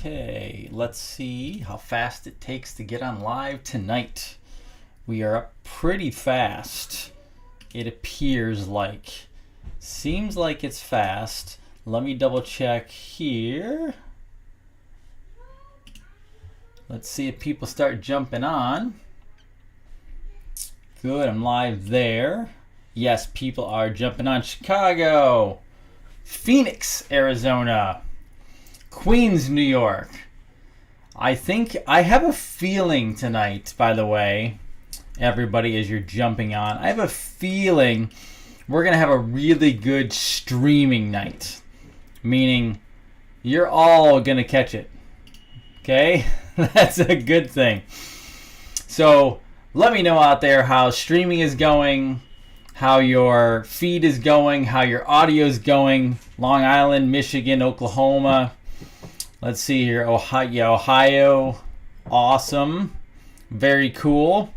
Okay, let's see how fast it takes to get on live tonight. We are up pretty fast. It appears like. Seems like it's fast. Let me double check here. Let's see if people start jumping on. Good, I'm live there. Yes, people are jumping on. Chicago, Phoenix, Arizona, Queens, New York. I have a feeling tonight, by the way, everybody, as you're jumping on, I have a feeling we're going to have a really good streaming night. Meaning, you're all going to catch it. Okay? That's a good thing. So, let me know out there how streaming is going, how your feed is going, how your audio is going. Long Island, Michigan, Oklahoma. Let's see here. Ohio. Awesome. Very cool.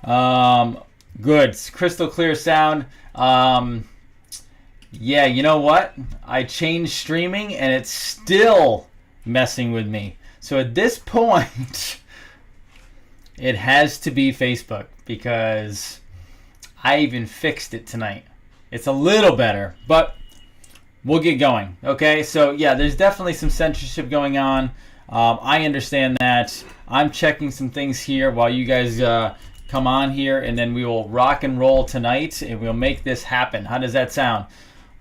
Good. It's crystal clear sound. Yeah, you know what? I changed streaming and it's still messing with me. So at this point, it has to be Facebook because I even fixed it tonight. It's a little better, but we'll get going. Okay, so yeah, there's definitely some censorship going on. I understand that. I'm checking some things here while you guys come on here, and then we will rock and roll tonight, and we'll make this happen. How does that sound?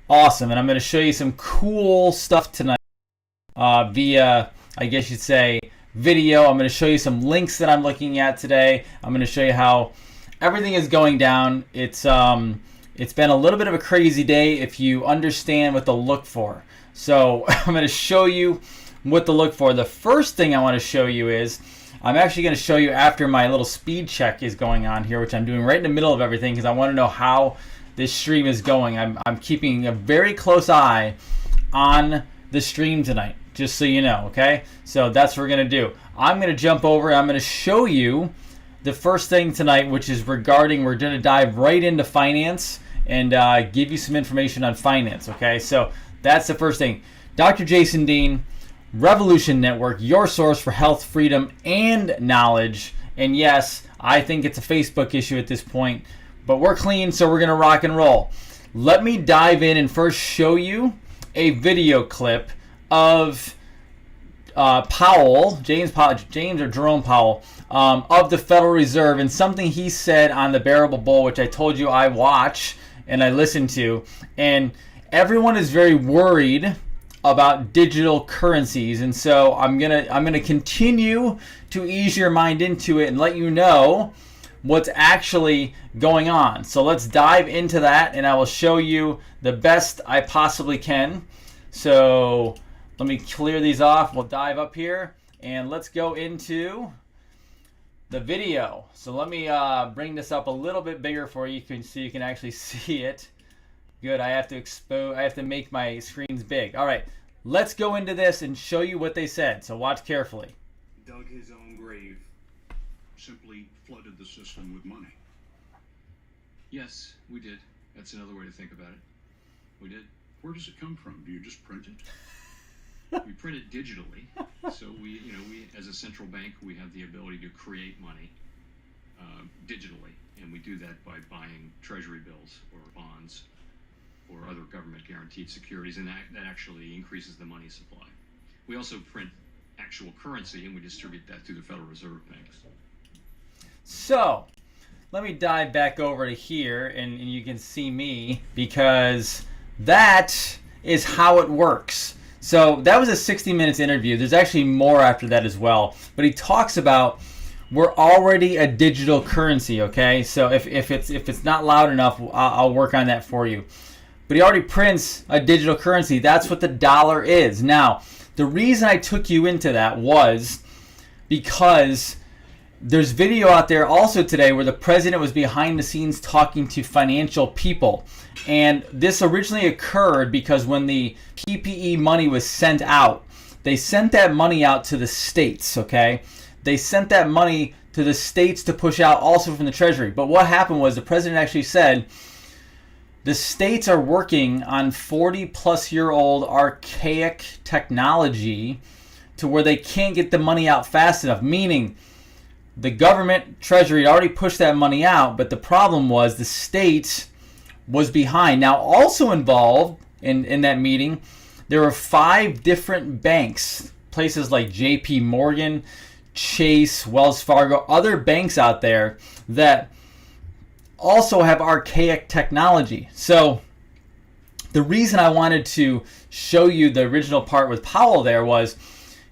Awesome, and I'm going to show you some cool stuff tonight via, I guess you'd say, video. I'm going to show you some links that I'm looking at today. I'm going to show you how everything is going down. It's been a little bit of a crazy day if you understand what to look for. So I'm going to show you what to look for. The first thing I want to show you is I'm actually going to show you after my little speed check is going on here, which I'm doing right in the middle of everything because I want to know how this stream is going. I'm keeping a very close eye on the stream tonight, just so you know, okay? So that's what we're going to do. I'm going to jump over and I'm going to show you the first thing tonight, which is regarding, we're going to dive right into finance and give you some information on finance, okay? So that's the first thing. Dr. Jason Dean, Revolution Network, your source for health, freedom, and knowledge. And yes, I think it's a Facebook issue at this point, but we're clean, so we're going to rock and roll. Let me dive in and first show you a video clip of James or Jerome Powell, of the Federal Reserve, and something he said on the Bearable Bull, which I told you I watch and I listen to. And everyone is very worried about digital currencies, and so I'm gonna continue to ease your mind into it and let you know what's actually going on. So let's dive into that, and I will show you the best I possibly can. So let me clear these off. We'll dive up here and let's go into the video. So let me bring this up a little bit bigger for you so you can actually see it. Good. I have to make my screens big. All right. Let's go into this and show you what they said. So watch carefully. Dug his own grave, simply flooded the system with money. Yes, we did. That's another way to think about it. We did. Where does it come from? Do you just print it? We print it digitally. So we as a central bank, we have the ability to create money digitally, and we do that by buying treasury bills or bonds or other government guaranteed securities, and that actually increases the money supply. We also print actual currency, and we distribute that through the Federal Reserve banks. So let me dive back over to here, and you can see me, because that is how it works. So that was a 60 minutes interview. There's actually more after that as well. But he talks about we're already a digital currency, okay? So if it's not loud enough, I'll work on that for you. But he already prints a digital currency. That's what the dollar is. Now, the reason I took you into that was because there's video out there also today where the president was behind the scenes talking to financial people. And this originally occurred because when the PPE money was sent out, they sent that money out to the states, okay? They sent that money to the states to push out also from the Treasury. But what happened was the president actually said, the states are working on 40-plus-year-old archaic technology to where they can't get the money out fast enough, meaning the government treasury had already pushed that money out, but the problem was the state was behind. Now, also involved in that meeting, there were 5 different banks, places like JP Morgan, Chase, Wells Fargo, other banks out there that also have archaic technology. So the reason I wanted to show you the original part with Powell there was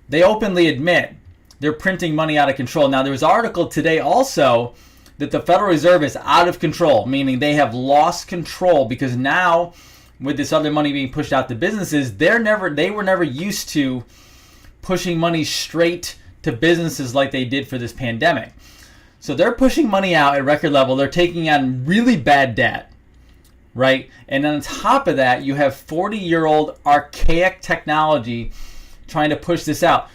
they openly admit they're printing money out of control. Now, there was an article today also that the Federal Reserve is out of control, meaning they have lost control because now with this other money being pushed out to businesses, they were never used to pushing money straight to businesses like they did for this pandemic. So they're pushing money out at record level. They're taking on really bad debt, right? And on top of that, you have 40-year-old archaic technology trying to push this out.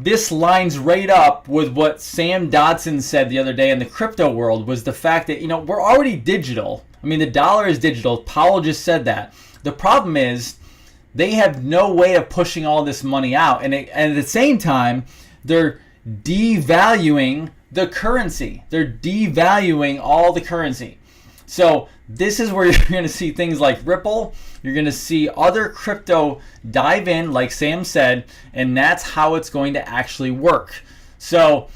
This lines right up with what Sam Dodson said the other day in the crypto world, was the fact that, we're already digital. I mean, the dollar is digital. Powell just said that. The problem is they have no way of pushing all this money out. And at the same time, they're devaluing the currency. They're devaluing all the currency. So this is where you're going to see things like Ripple. You're going to see other crypto dive in, like Sam said, and that's how it's going to actually work. So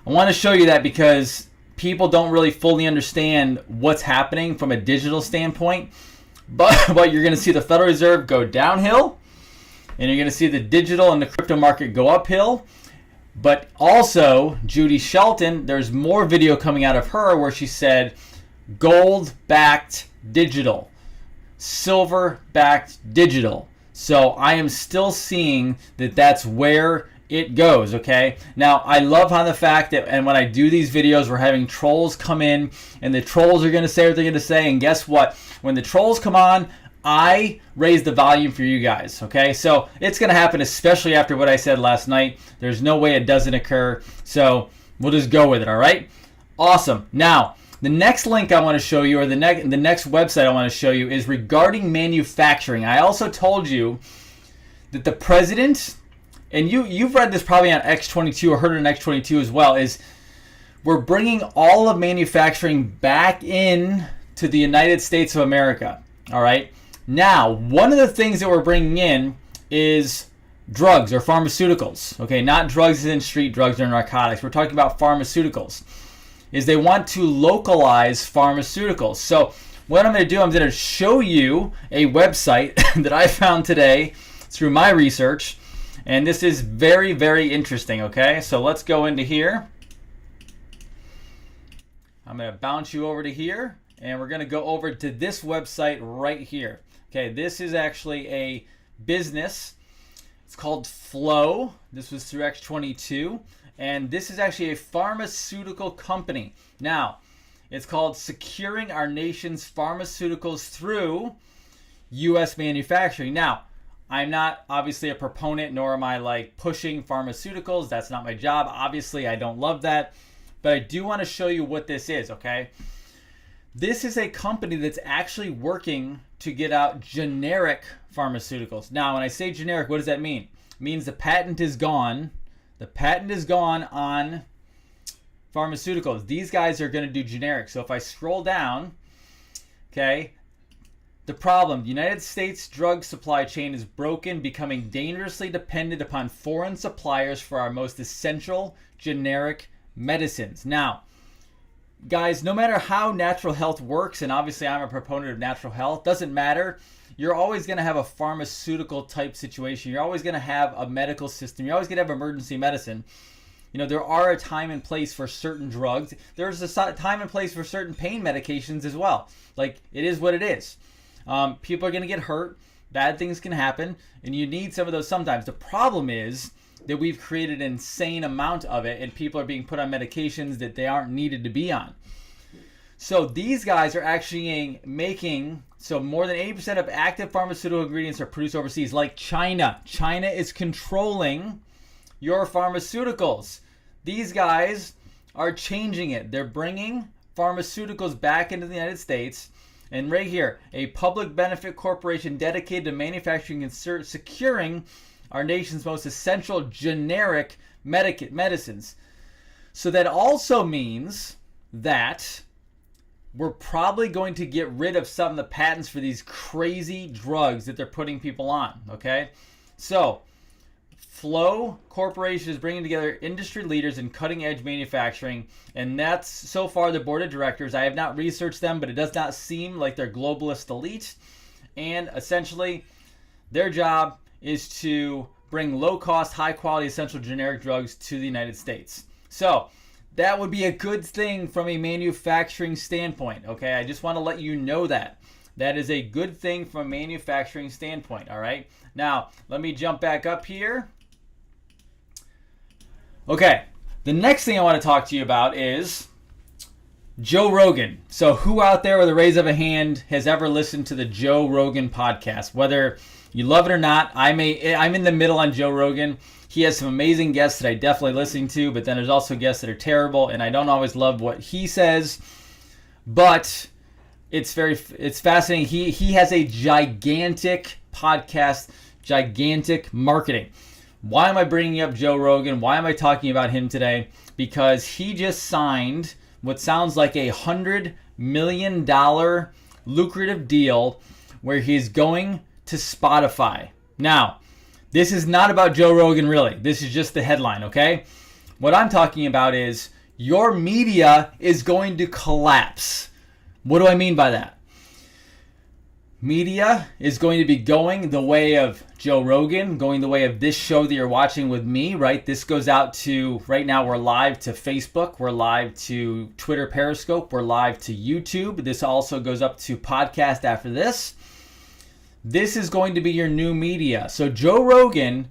I want to show you that because people don't really fully understand what's happening from a digital standpoint. But you're going to see the Federal Reserve go downhill, and you're going to see the digital and the crypto market go uphill. But also, Judy Shelton, there's more video coming out of her where she said gold-backed digital, silver-backed digital. So I am still seeing that that's where it goes, okay? Now, I love how the fact that, and when I do these videos, we're having trolls come in, and the trolls are going to say what they're going to say, and guess what? When the trolls come on, I raise the volume for you guys, okay? So it's going to happen, especially after what I said last night. There's no way it doesn't occur, so we'll just go with it, all right? Awesome. Now, the next link I want to show you, or the next website I want to show you, is regarding manufacturing. I also told you that the president, and you've read this probably on X22 or heard it on X22 as well, is we're bringing all of manufacturing back in to the United States of America, all right? Now, one of the things that we're bringing in is drugs or pharmaceuticals, okay? Not drugs as in street drugs or narcotics. We're talking about pharmaceuticals. Is they want to localize pharmaceuticals. So what I'm going to do, I'm going to show you a website that I found today through my research. And this is very, very interesting, okay? So let's go into here. I'm going to bounce you over to here. And we're going to go over to this website right here. Okay, this is actually a business. It's called Flow. This was through X22. And this is actually a pharmaceutical company. Now, it's called Securing Our Nation's Pharmaceuticals Through U.S. Manufacturing. Now, I'm not obviously a proponent, nor am I like pushing pharmaceuticals. That's not my job. Obviously, I don't love that. But I do want to show you what this is, okay? This is a company that's actually working to get out generic pharmaceuticals. Now, when I say generic, what does that mean? It means the patent is gone. The patent is gone on pharmaceuticals. These guys are going to do generic. So if I scroll down, okay, the problem, the United States drug supply chain is broken, becoming dangerously dependent upon foreign suppliers for our most essential generic medicines. Now, guys, no matter how natural health works, and obviously I'm a proponent of natural health, doesn't matter. You're always going to have a pharmaceutical type situation. You're always going to have a medical system. You're always going to have emergency medicine. There are a time and place for certain drugs. There's a time and place for certain pain medications as well. Like, it is what it is. People are going to get hurt. Bad things can happen. And you need some of those sometimes. The problem is that we've created an insane amount of it, and people are being put on medications that they aren't needed to be on. So these guys are actually making, so more than 80% of active pharmaceutical ingredients are produced overseas, like China. China is controlling your pharmaceuticals. These guys are changing it. They're bringing pharmaceuticals back into the United States. And right here, a public benefit corporation dedicated to manufacturing and securing our nation's most essential generic medicines. So that also means that we're probably going to get rid of some of the patents for these crazy drugs that they're putting people on, okay? So, Flow Corporation is bringing together industry leaders in cutting-edge manufacturing, and that's so far the board of directors. I have not researched them, but it does not seem like they're globalist elite. And essentially, their job is to bring low-cost, high-quality, essential generic drugs to the United States. So, that would be a good thing from a manufacturing standpoint, okay? I just want to let you know that. That is a good thing from a manufacturing standpoint, all right? Now, let me jump back up here. Okay, the next thing I want to talk to you about is Joe Rogan. So who out there with a raise of a hand has ever listened to the Joe Rogan podcast? Whether you love it or not, I'm in the middle on Joe Rogan. He has some amazing guests that I definitely listen to, but then there's also guests that are terrible, and I don't always love what he says, but it's fascinating. He has a gigantic podcast, gigantic marketing. Why am I bringing up Joe Rogan? Why am I talking about him today? Because he just signed what sounds like $100 million lucrative deal where he's going to Spotify. Now, this is not about Joe Rogan, really. This is just the headline, okay? What I'm talking about is your media is going to collapse. What do I mean by that? Media is going to be going the way of Joe Rogan, going the way of this show that you're watching with me, right? This goes out to, right now we're live to Facebook, we're live to Twitter Periscope, we're live to YouTube. This also goes up to podcast after this. This is going to be your new media. So Joe Rogan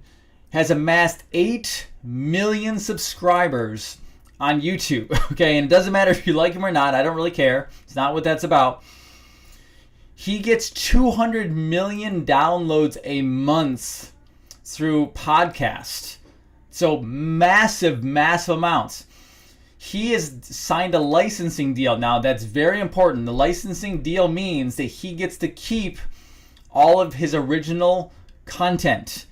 has amassed 8 million subscribers on YouTube, okay? And it doesn't matter if you like him or not. I don't really care. It's not what that's about. He gets 200 million downloads a month through podcast. So massive, massive amounts. He has signed a licensing deal. Now, that's very important. The licensing deal means that he gets to keep all of his original content.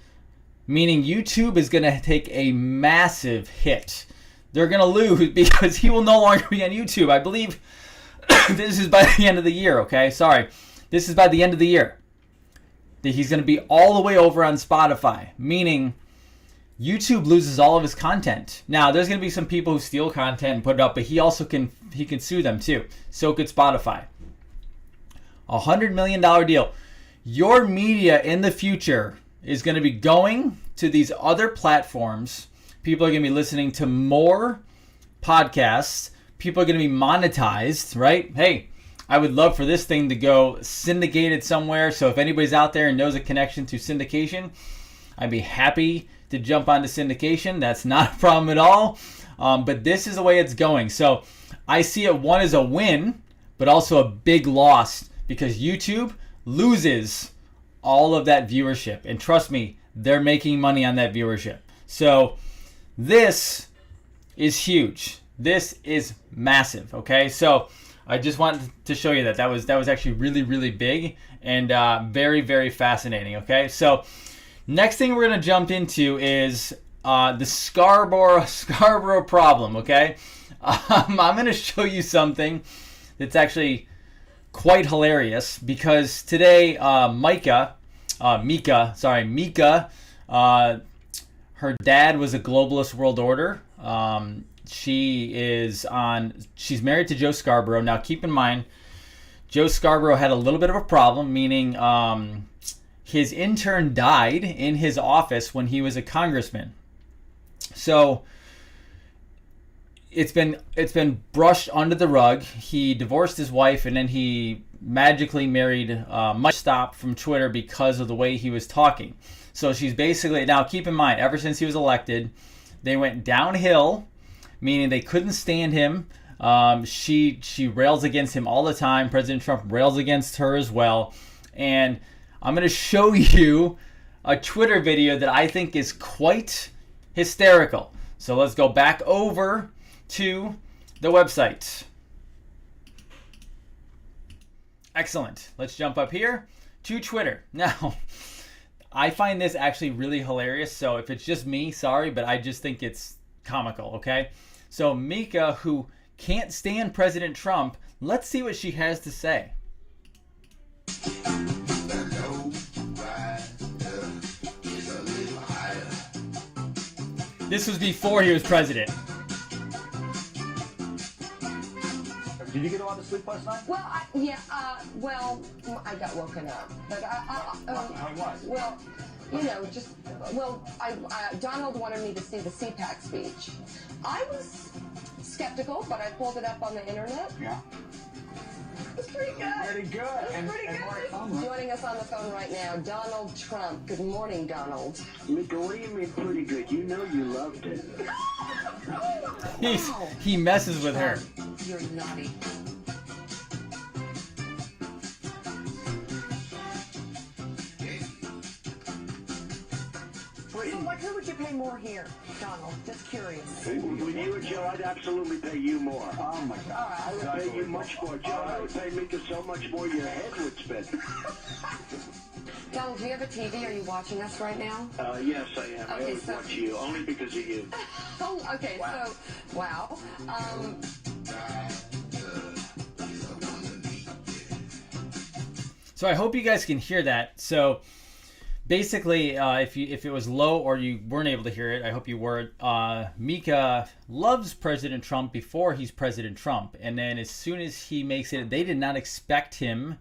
Meaning YouTube is going to take a massive hit. They're going to lose because he will no longer be on YouTube. I believe this is by the end of the year, okay? Sorry. This is by the end of the year. That he's going to be all the way over on Spotify. Meaning YouTube loses all of his content. Now, there's going to be some people who steal content and put it up, but he also can sue them too. So could Spotify. $100 million deal. Your media in the future is going to be going to these other platforms. People are going to be listening to more podcasts. People are going to be monetized, right? Hey, I would love for this thing to go syndicated somewhere. So if anybody's out there and knows a connection to syndication, I'd be happy to jump onto syndication. That's not a problem at all. But this is the way it's going. So I see it, one, as a win, but also a big loss because YouTube loses all of that viewership. And trust me, they're making money on that viewership. So this is huge. This is massive, okay? So I just wanted to show you that. That was actually really, really big and very, very fascinating, okay? So next thing we're going to jump into is the Scarborough problem, okay? I'm going to show you something that's actually quite hilarious because today Mika, her dad was a globalist world order. She's married to Joe Scarborough. Now keep in mind, Joe Scarborough had a little bit of a problem, meaning his intern died in his office when he was a congressman. So it's been brushed under the rug. He divorced his wife and then he magically married Mike Stop from Twitter because of the way he was talking. So she's basically, now keep in mind, ever since he was elected, they went downhill, meaning they couldn't stand him. She rails against him all the time. President Trump rails against her as well. And I'm going to show you a Twitter video that I think is quite hysterical. So let's go back over to the website. Excellent. Let's jump up here to Twitter. Now, I find this actually really hilarious. So if it's just me, sorry, but I just think it's comical, okay? So Mika, who can't stand President Trump, let's see what she has to say. This was before he was president. Did you get a lot of sleep last night? Well, I got woken up, but well, Donald wanted me to see the CPAC speech. I was skeptical, but I pulled it up on the internet. Yeah. It's pretty good. Pretty good. It's pretty good. Joining us on the phone right now, Donald Trump. Good morning, Donald. Mika, what do you mean pretty good? You know you loved it. He messes with her. You're naughty. So, like, who would you pay more here, Donald? Just curious. With you and Joe, I'd absolutely pay you more. Oh my God. I would pay you much more. Joe, I would pay Mika so much more your head would spin. Donald, do you have a TV? Are you watching us right now? Yes, I am. I Okay, always so- watch you, only because of you. Oh, okay. Wow. So, wow. So I hope you guys can hear that. So basically, if it was low or you weren't able to hear it, I hope you were. Mika loves President Trump before he's President Trump, and then as soon as he makes it, they did not expect him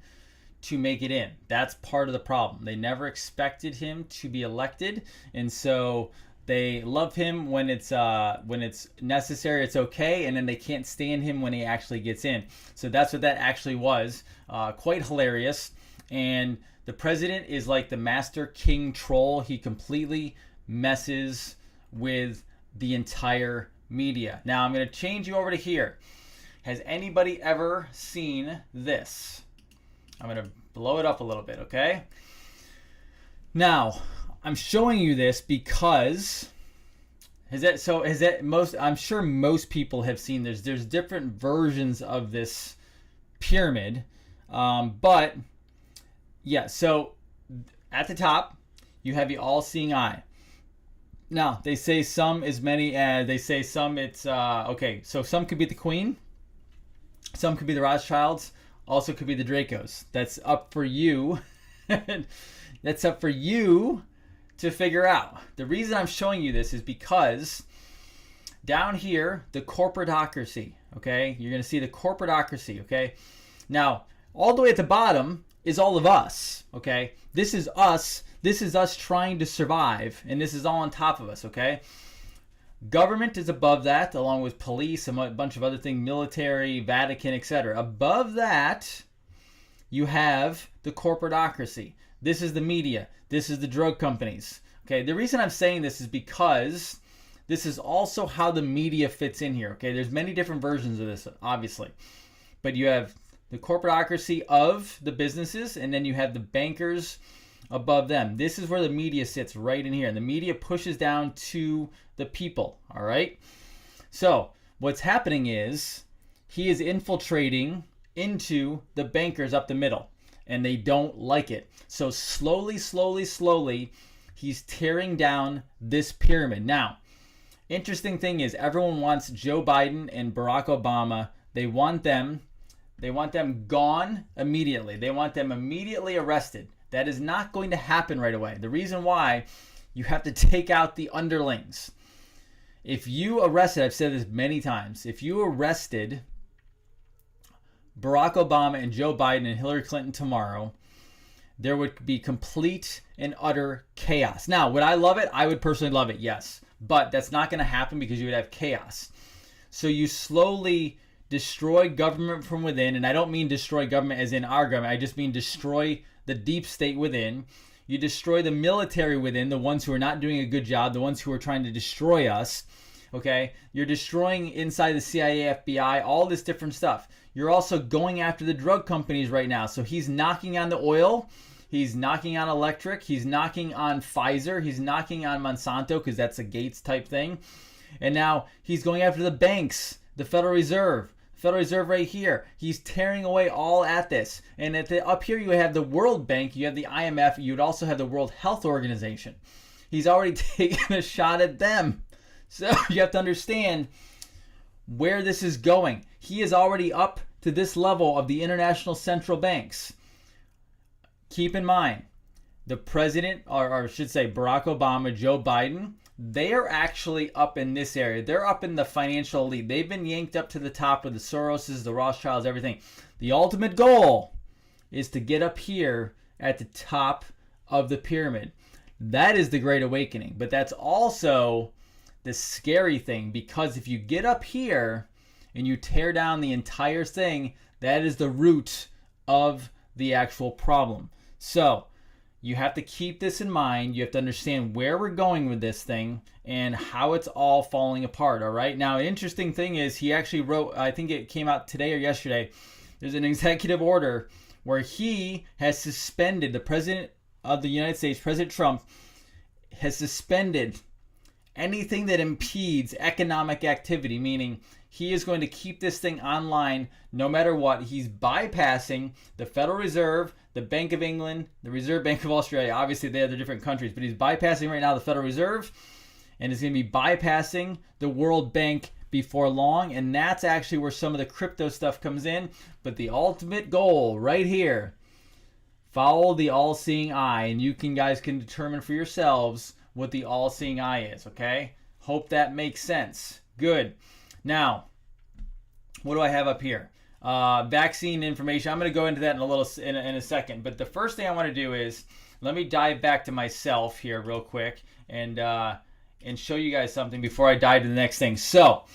to make it in. That's part of the problem. They never expected him to be elected, and so they love him when it's necessary, it's okay, and then they can't stand him when he actually gets in. So that's what that actually was. Quite hilarious. And the president is like the master king troll. He completely messes with the entire media. Now I'm going to change you over to here. Has anybody ever seen this? I'm going to blow it up a little bit, okay? Now, I'm showing you this because I'm sure most people have seen this. There's different versions of this pyramid, but yeah, so at the top, you have the all-seeing eye. Now, they say some as many as, okay, so some could be the Queen, some could be the Rothschilds, also could be the Dracos. That's up for you. That's up for you to figure out. The reason I'm showing you this is because down here, the corporatocracy, okay? You're going to see the corporatocracy, okay? Now, all the way at the bottom is all of us, okay? This is us trying to survive, and this is all on top of us, okay? Government is above that, along with police and a bunch of other things, military, Vatican, etc. Above that, you have the corporatocracy. This is the media. This is the drug companies. Okay, the reason I'm saying this is because this is also how the media fits in here. Okay, there's many different versions of this, obviously. But you have the corporatocracy of the businesses, and then you have the bankers above them. This is where the media sits, right in here. And the media pushes down to the people, all right? So what's happening is he is infiltrating into the bankers up the middle, and they don't like it. So slowly, he's tearing down this pyramid. Now, interesting thing is everyone wants Joe Biden and Barack Obama. They want them gone immediately. They want them immediately arrested. That is not going to happen right away. The reason why, you have to take out the underlings. If you arrested, I've said this many times, if you arrested Barack Obama and Joe Biden and Hillary Clinton tomorrow, there would be complete and utter chaos. Now, would I love it? I would personally love it, yes. But that's not going to happen because you would have chaos. So you slowly destroy government from within, and I don't mean destroy government as in our government, I just mean destroy the deep state within. You destroy the military within, the ones who are not doing a good job, the ones who are trying to destroy us, okay? You're destroying inside the CIA, FBI, all this different stuff. You're also going after the drug companies right now. So he's knocking on the oil, he's knocking on electric, he's knocking on Pfizer, he's knocking on Monsanto because that's a Gates type thing. And now he's going after the banks, the Federal Reserve, Federal Reserve right here. He's tearing away all at this. And up here you have the World Bank, you have the IMF, you'd also have the World Health Organization. He's already taken a shot at them. So you have to understand where this is going. He is already up to this level of the international central banks. Keep in mind, the president, or I should say Barack Obama, Joe Biden, they are actually up in this area. They're up in the financial elite. They've been yanked up to the top with the Soroses, the Rothschilds, everything. The ultimate goal is to get up here at the top of the pyramid. That is the Great Awakening. But that's also the scary thing, because if you get up here and you tear down the entire thing, that is the root of the actual problem. So you have to keep this in mind. You have to understand where we're going with this thing and how it's all falling apart. All right. Now, an interesting thing is he actually wrote, I think it came out today or yesterday, there's an executive order where he has suspended, the president of the United States, President Trump, has suspended anything that impedes economic activity, meaning he is going to keep this thing online no matter what. He's bypassing the Federal Reserve, the Bank of England, the Reserve Bank of Australia. Obviously, they are the different countries, but he's bypassing right now the Federal Reserve, and is going to be bypassing the World Bank before long, and that's actually where some of the crypto stuff comes in. But the ultimate goal right here, follow the all-seeing eye, and you guys can determine for yourselves what the all-seeing eye is, okay? Hope that makes sense. Good. Now, what do I have up here? Vaccine information. I'm going to go into that in a second. But the first thing I want to do is let me dive back to myself here real quick and show you guys something before I dive to the next thing. So,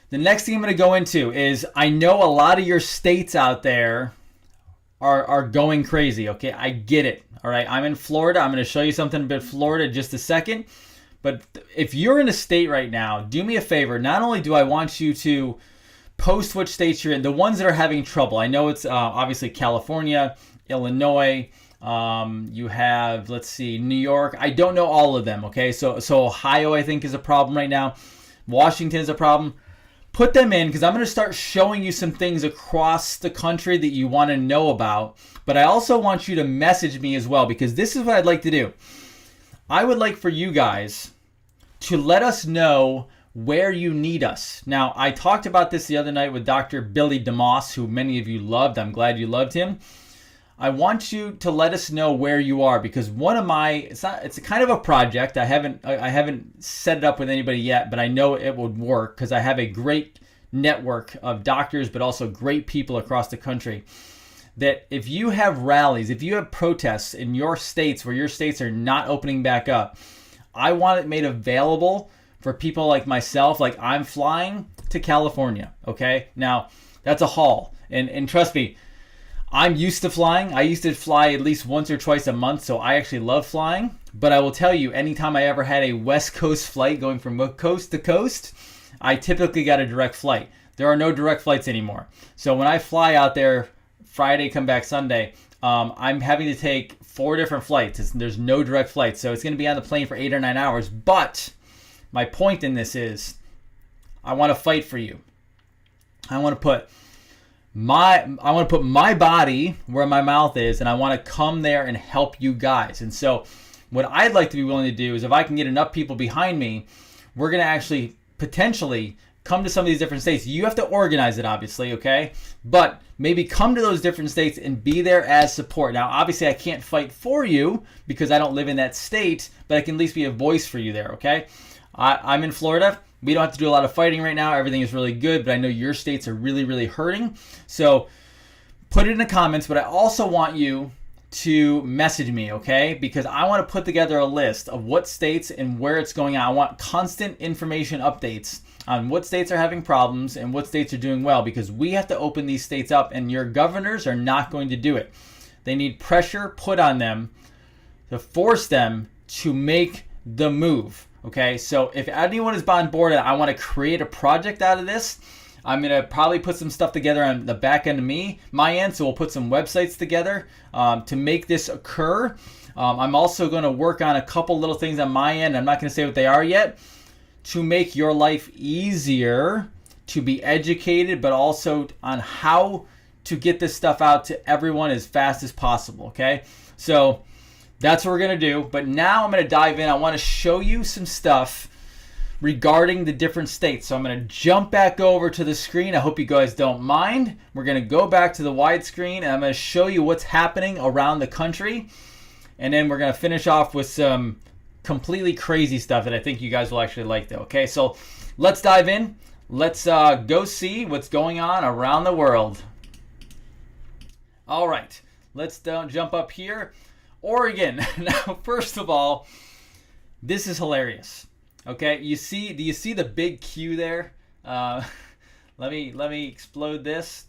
the next thing I'm going to go into is I know a lot of your states out there are going crazy, okay? I get it, all right? I'm in Florida. I'm going to show you something about Florida in just a second. But if you're in a state right now, do me a favor. Not only do I want you to post which states you're in, the ones that are having trouble. I know it's obviously California, Illinois. You have, let's see, New York. I don't know all of them, okay? So Ohio, I think, is a problem right now. Washington is a problem. Put them in, because I'm going to start showing you some things across the country that you want to know about. But I also want you to message me as well, because this is what I'd like to do. I would like for you guys to let us know where you need us. Now, I talked about this the other night with Dr. Billy DeMoss, who many of you loved. I'm glad you loved him. I want you to let us know where you are, because one of my, it's a kind of a project. I haven't set it up with anybody yet, but I know it would work because I have a great network of doctors, but also great people across the country. That if you have rallies, if you have protests in your states where your states are not opening back up, I want it made available for people like myself. Like, I'm flying to California, okay? Now, that's a haul. And trust me, I'm used to flying. I used to fly at least once or twice a month, so I actually love flying. But I will tell you, anytime I ever had a West Coast flight going from coast to coast, I typically got a direct flight. There are no direct flights anymore. So when I fly out there Friday, come back Sunday, I'm having to take 4 different flights. There's no direct flights, so it's going to be on the plane for 8 or 9 hours. But my point in this is, I want to fight for you. I want to put my body where my mouth is, and I want to come there and help you guys. And so what I'd like to be willing to do is, if I can get enough people behind me, we're going to actually potentially come to some of these different states. You have to organize it, obviously, okay? But maybe come to those different states and be there as support. Now, obviously, I can't fight for you because I don't live in that state, but I can at least be a voice for you there, okay? I'm in Florida. We don't have to do a lot of fighting right now. Everything is really good, but I know your states are really, really hurting. So put it in the comments, but I also want you to message me, okay? Because I want to put together a list of what states and where it's going on. I want constant information updates on what states are having problems and what states are doing well, because we have to open these states up, and your governors are not going to do it. They need pressure put on them to force them to make the move. Okay, so if anyone is on board and I want to create a project out of this, I'm going to probably put some stuff together on the back end of my end. So we'll put some websites together to make this occur. I'm also going to work on a couple little things on my end. I'm not going to say what they are yet, to make your life easier to be educated, but also on how to get this stuff out to everyone as fast as possible, okay? So that's what we're going to do. But now I'm going to dive in. I want to show you some stuff regarding the different states. So I'm going to jump back over to the screen. I hope you guys don't mind. We're going to go back to the widescreen, and I'm going to show you what's happening around the country. And then we're going to finish off with some completely crazy stuff that I think you guys will actually like, though. Okay, so let's dive in. Let's go see what's going on around the world. All right, let's jump up here. Oregon. Now, first of all, this is hilarious. Okay, do you see the big Q there? Let me explode this.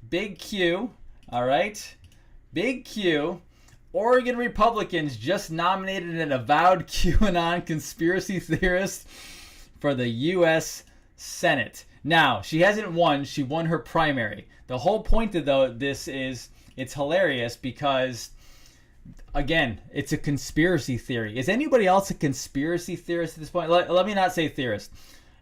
Big Q. All right, big Q. Oregon Republicans just nominated an avowed QAnon conspiracy theorist for the U.S. Senate. Now, she hasn't won. She won her primary. The whole point of this is it's hilarious because, again, it's a conspiracy theory. Is anybody else a conspiracy theorist at this point? Let me not say theorist.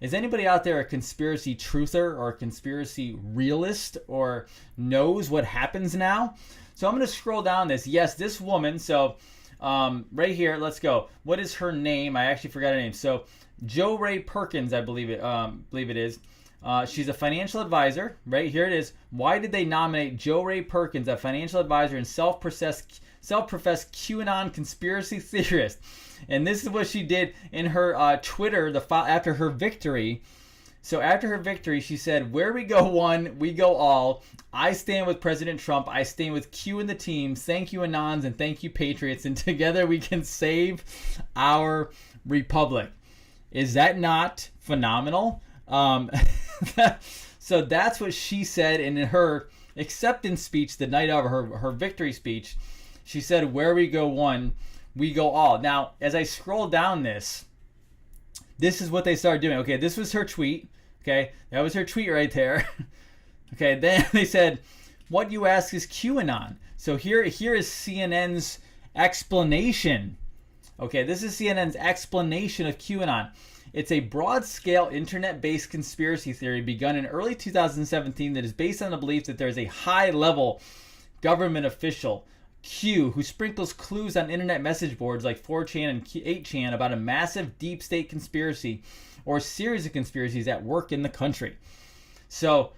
Is anybody out there a conspiracy truther or a conspiracy realist or knows what happens now? So I'm going to scroll down this. Yes, this woman. So right here, let's go. What is her name? I actually forgot her name. So Jo Ray Perkins, I believe it is. She's a financial advisor. Right here it is. Why did they nominate Jo Ray Perkins, a financial advisor and self-professed QAnon conspiracy theorist? And this is what she did in her Twitter after her victory. So after her victory, she said, "Where we go one, we go all. I stand with President Trump. I stand with Q and the team. Thank you, Anons, and thank you, Patriots. And together we can save our republic." Is that not phenomenal? So that's what she said in her acceptance speech the night of her victory speech. She said, "Where we go one, we go all." Now, as I scroll down this is what they started doing. Okay, this was her tweet. Okay, that was her tweet right there. Okay, then they said, "What you ask is QAnon." So here is CNN's explanation. Okay, this is CNN's explanation of QAnon. It's a broad-scale internet-based conspiracy theory begun in early 2017 that is based on the belief that there is a high-level government official, Q, who sprinkles clues on internet message boards like 4chan and 8chan about a massive deep state conspiracy or series of conspiracies at work in the country. So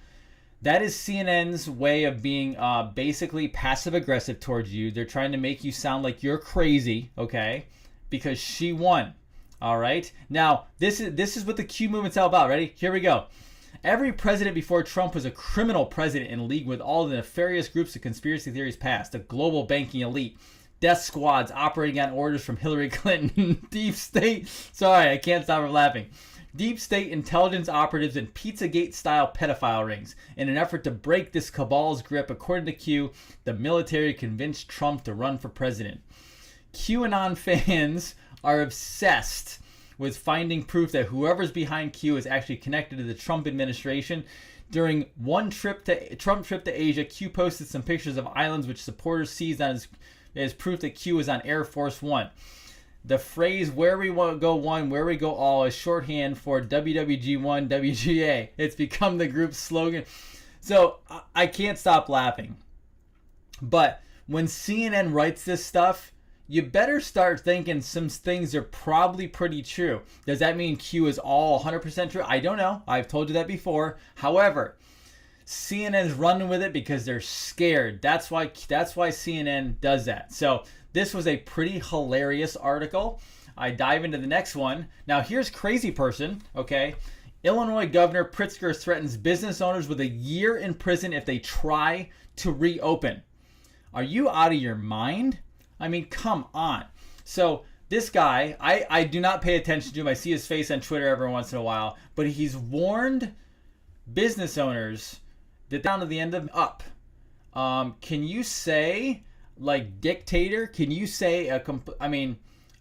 that is CNN's way of being basically passive-aggressive towards you. They're trying to make you sound like you're crazy, okay, because she won. All right. Now, this is what the Q movement's all about. Ready? Here we go. Every president before Trump was a criminal president in league with all the nefarious groups of conspiracy theories past, a global banking elite, death squads operating on orders from Hillary Clinton, deep state, sorry, I can't stop laughing, deep state intelligence operatives and Pizzagate-style pedophile rings. In an effort to break this cabal's grip, according to Q, the military convinced Trump to run for president. QAnon fans are obsessed with finding proof that whoever's behind Q is actually connected to the Trump administration. During one Trump trip to Asia, Q posted some pictures of islands which supporters seized on as proof that Q was on Air Force One. The phrase "where we go one, where we go all" is shorthand for WWG1 WGA. It's become the group's slogan. So I can't stop laughing. But when CNN writes this stuff, you better start thinking some things are probably pretty true. Does that mean Q is all 100% true? I don't know. I've told you that before. However, CNN's running with it because they're scared. That's why CNN does that. So this was a pretty hilarious article. I dive into the next one. Now here's crazy person, okay? Illinois Governor Pritzker threatens business owners with a year in prison if they try to reopen. Are you out of your mind? I mean, come on. So this guy, I do not pay attention to him. I see his face on Twitter every once in a while. But he's warned business owners that down to the end of up. Can you say, like, dictator? Can you say, I mean,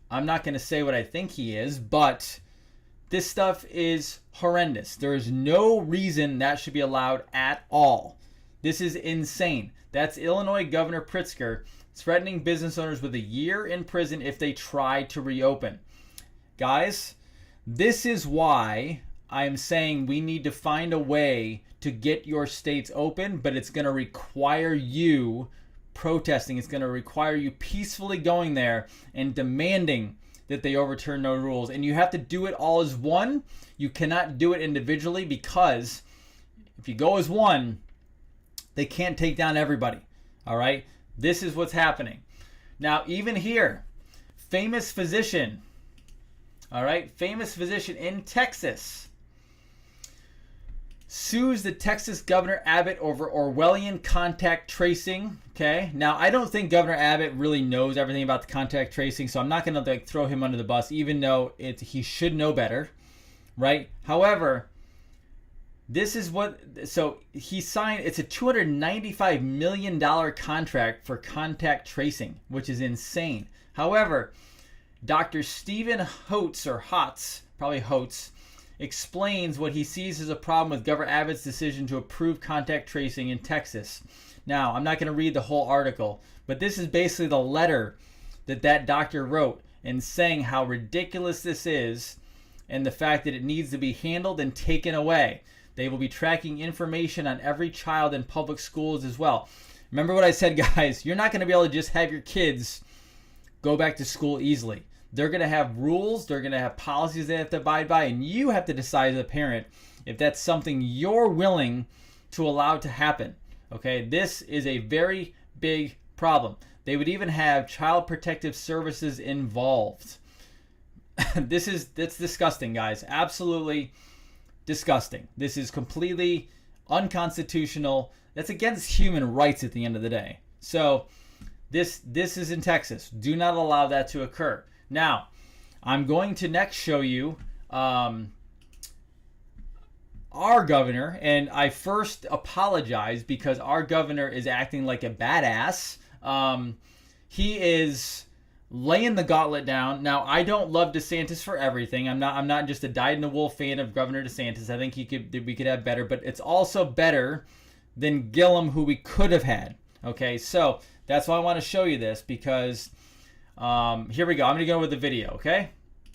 I'm not going to say what I think he is, but this stuff is horrendous. There is no reason that should be allowed at all. This is insane. That's Illinois Governor Pritzker threatening business owners with a year in prison if they try to reopen. Guys, this is why I'm saying we need to find a way to get your states open, but it's going to require you protesting. It's going to require you peacefully going there and demanding that they overturn those rules. And you have to do it all as one. You cannot do it individually, because if you go as one, they can't take down everybody. All right? This is what's happening. Now, even here, famous physician, all right, famous physician in Texas sues the Texas Governor Abbott over Orwellian contact tracing. Okay, now I don't think Governor Abbott really knows everything about the contact tracing, so I'm not going to throw him under the bus, even though he should know better, right? However, this is what, so he signed, it's a $295 million contract for contact tracing, which is insane. However, Dr. Stephen Hotz, or Hotz, probably Hotz, explains what he sees as a problem with Governor Abbott's decision to approve contact tracing in Texas. Now, I'm not going to read the whole article, but this is basically the letter that doctor wrote, and saying how ridiculous this is and the fact that it needs to be handled and taken away. They will be tracking information on every child in public schools as well. Remember what I said, guys. You're not going to be able to just have your kids go back to school easily. They're going to have rules. They're going to have policies they have to abide by. And you have to decide as a parent if that's something you're willing to allow to happen. Okay, this is a very big problem. They would even have child protective services involved. That's disgusting, guys. Absolutely disgusting. This is completely unconstitutional. That's against human rights at the end of the day. So this is in Texas. Do not allow that to occur. Now, I'm going to next show you our governor, and I first apologize because our governor is acting like a badass. He is laying the gauntlet down. Now, I don't love DeSantis for everything. I'm not just a dyed-in-the-wool fan of Governor DeSantis. I think we could have better, but it's also better than Gillum, who we could have had. Okay, so that's why I want to show you this, because here we go. I'm going to go with the video, okay?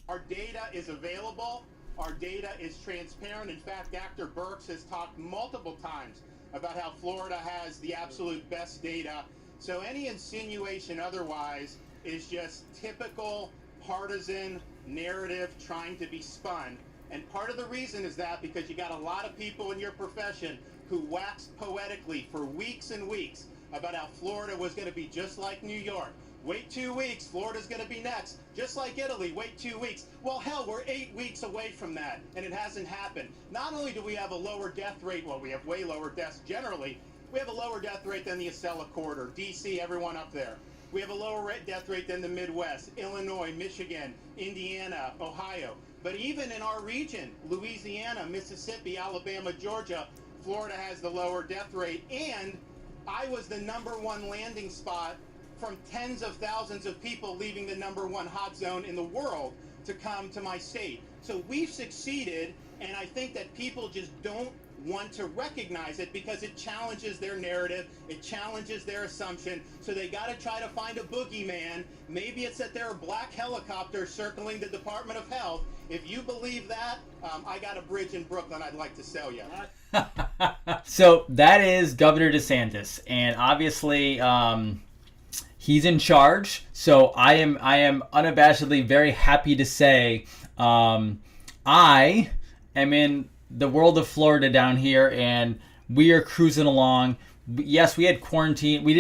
Our data is available. Our data is transparent. In fact, Dr. Birx has talked multiple times about how Florida has the absolute best data. So any insinuation otherwise is just typical partisan narrative trying to be spun. And part of the reason is that because you got a lot of people in your profession who waxed poetically for weeks and weeks about how Florida was going to be just like New York. Wait 2 weeks, Florida's going to be next. Just like Italy, wait 2 weeks. Well, hell, we're 8 weeks away from that, and it hasn't happened. Not only do we have a lower death rate, well, we have way lower deaths generally. We have a lower death rate than the Acela Corridor, D.C., everyone up there. We have a lower death rate than the Midwest, Illinois, Michigan, Indiana, Ohio. But even in our region, Louisiana, Mississippi, Alabama, Georgia, Florida has the lower death rate. And I was the #1 landing spot from tens of thousands of people leaving the #1 hot zone in the world to come to my state. So we've succeeded, and I think that people just don't want to recognize it because it challenges their narrative, it challenges their assumption, so they got to try to find a boogeyman. Maybe it's that there are black helicopters circling the Department of Health. If you believe that, I got a bridge in Brooklyn I'd like to sell you. So that is Governor DeSantis, and obviously he's in charge. So I am unabashedly very happy to say I am in the world of Florida down here, and we are cruising along. Yes, we had quarantine. We